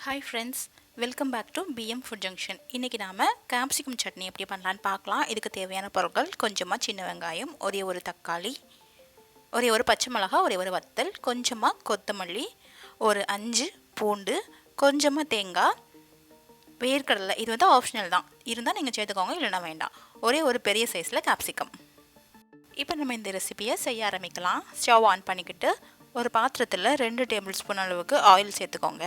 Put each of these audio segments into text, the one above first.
Hi friends, welcome back to BM Food Junction. இன்னைக்கு நாம capsicum chutney எப்படி பண்ணலாம்னு பார்க்கலாம். இதுக்கு தேவையான பொருட்கள் கொஞ்சமா சின்ன வெங்காயம், ஒரே ஒரு தக்காளி, ஒரே ஒரு பச்சை மிளகாய், ஒரே ஒரு வத்தல், கொஞ்சமா கொத்தமல்லி, ஒரு 5 பூண்டு, கொஞ்சமா தேங்காய், வேர்க்கடலை. இது வந்து ஆப்ஷனல் தான். இருந்தா நீங்க சேர்த்துக்கோங்க, இல்லனா வேண்டாம். ஒரே ஒரு பெரிய சைஸ்ல capsicum. இப்போ நம்ம இந்த ரெசிபியை செய்ய ஆரம்பிக்கலாம். ஸ்டவ் ஆன் பண்ணிக்கிட்டு ஒரு பாத்திரத்தில் 2 டேபிள் ஸ்பூன் அளவுக்கு ஆயில் சேர்த்துக்கோங்க.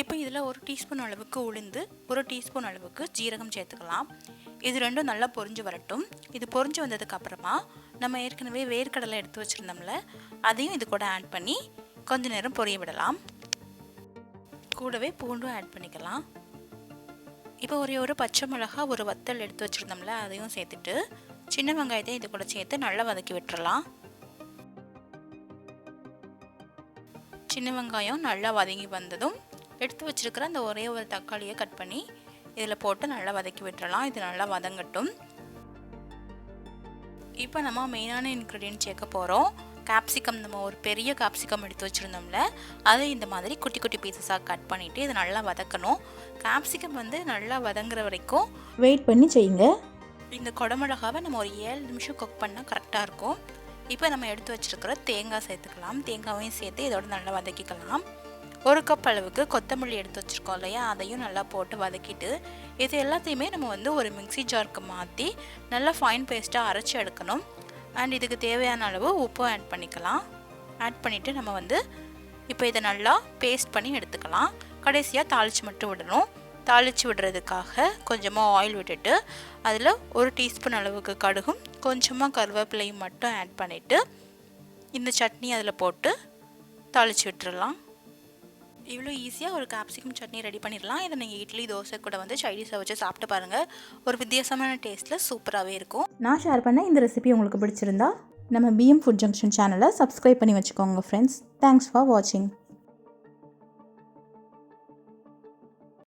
இப்போ இதில் 1 டீஸ்பூன் அளவுக்கு உளுந்து, 1 டீஸ்பூன் அளவுக்கு ஜீரகம் சேர்த்துக்கலாம். இது ரெண்டும் நல்லா பொரிஞ்சு வரட்டும். இது பொரிஞ்சு வந்ததுக்கு அப்புறமா நம்ம ஏற்கனவே வேர்க்கடலை எடுத்து வச்சுருந்தோம்ல, அதையும் இது கூட ஆட் பண்ணி கொஞ்ச நேரம் பொரிய விடலாம். கூடவே பூண்டும் ஆட் பண்ணிக்கலாம். இப்போ ஒரே ஒரு பச்சை மிளகாய், ஒரு வத்தல் எடுத்து வச்சுருந்தோம்ல, அதையும் சேர்த்துட்டு சின்ன வெங்காயத்தையும் இது கூட சேர்த்து நல்லா வதக்கி விட்டுறலாம். சின்ன வெங்காயம் நல்லா வதங்கி வந்ததும் எடுத்து வச்சிருக்கிற அந்த ஒரே ஒரு தக்காளியை கட் பண்ணி இதில் போட்டு நல்லா வதக்கி விட்டுறலாம். இது நல்லா வதங்கட்டும். இப்போ நம்ம மெயினான இன்க்ரீடியன்ட் சேர்க்க போகிறோம். கேப்சிகம். நம்ம ஒரு பெரிய கேப்சிகம் எடுத்து வச்சுருந்தோம்ல, அதை இந்த மாதிரி குட்டி குட்டி பீசஸாக கட் பண்ணிவிட்டு இதை நல்லா வதக்கணும். கேப்சிகம் வந்து நல்லா வதங்குற வரைக்கும் வெயிட் பண்ணி செய்யுங்க. இந்த குடமிளகாவை நம்ம ஒரு 7 நிமிஷம் குக் பண்ணால் கரெக்டாக இருக்கும். இப்போ நம்ம எடுத்து வச்சுருக்கிற தேங்காய் சேர்த்துக்கலாம். தேங்காவையும் சேர்த்து இதோட நல்லா வதக்கிக்கலாம். 1 கப் அளவுக்கு கொத்தமல்லி எடுத்து வச்சுருக்கோம் இல்லையா, அதையும் நல்லா போட்டு வதக்கிட்டு இது எல்லாத்தையுமே நம்ம வந்து ஒரு மிக்ஸி ஜாருக்கு மாற்றி நல்லா ஃபைன் பேஸ்ட்டாக அரைச்சி எடுக்கணும். அண்ட் இதுக்கு தேவையான அளவு உப்பும் ஆட் பண்ணிக்கலாம். ஆட் பண்ணிவிட்டு நம்ம வந்து இப்போ இதை நல்லா பேஸ்ட் பண்ணி எடுத்துக்கலாம். கடைசியாக தாளித்து மட்டும் விடணும். தாளித்து விடுறதுக்காக கொஞ்சமாக ஆயில் விட்டுட்டு அதில் 1 டீஸ்பூன் அளவுக்கு கடுகும் கொஞ்சமாக கருவேப்பிலையும் மட்டும் ஆட் பண்ணிவிட்டு இந்த சட்னி அதில் போட்டு தாளித்து விட்டுறலாம். இவ்வளோ ஈஸியாக ஒரு கேப்சிகம் சட்னி ரெடி பண்ணிடலாம். இதை நீங்கள் இட்லி, தோசை கூட வந்து சைடிஷாக வச்சு சாப்பிட்டு பாருங்கள். ஒரு வித்தியாசமான டேஸ்ட்டில் சூப்பராகவே இருக்கும். நான் ஷேர் பண்ண இந்த ரெசிபி உங்களுக்கு பிடிச்சிருந்தா நம்ம பிஎம் ஃபுட் ஜங்ஷன் சேனலை சப்ஸ்கிரைப் பண்ணி வச்சுக்கோங்க ஃப்ரெண்ட்ஸ். தேங்க்ஸ் ஃபார் வாட்சிங்.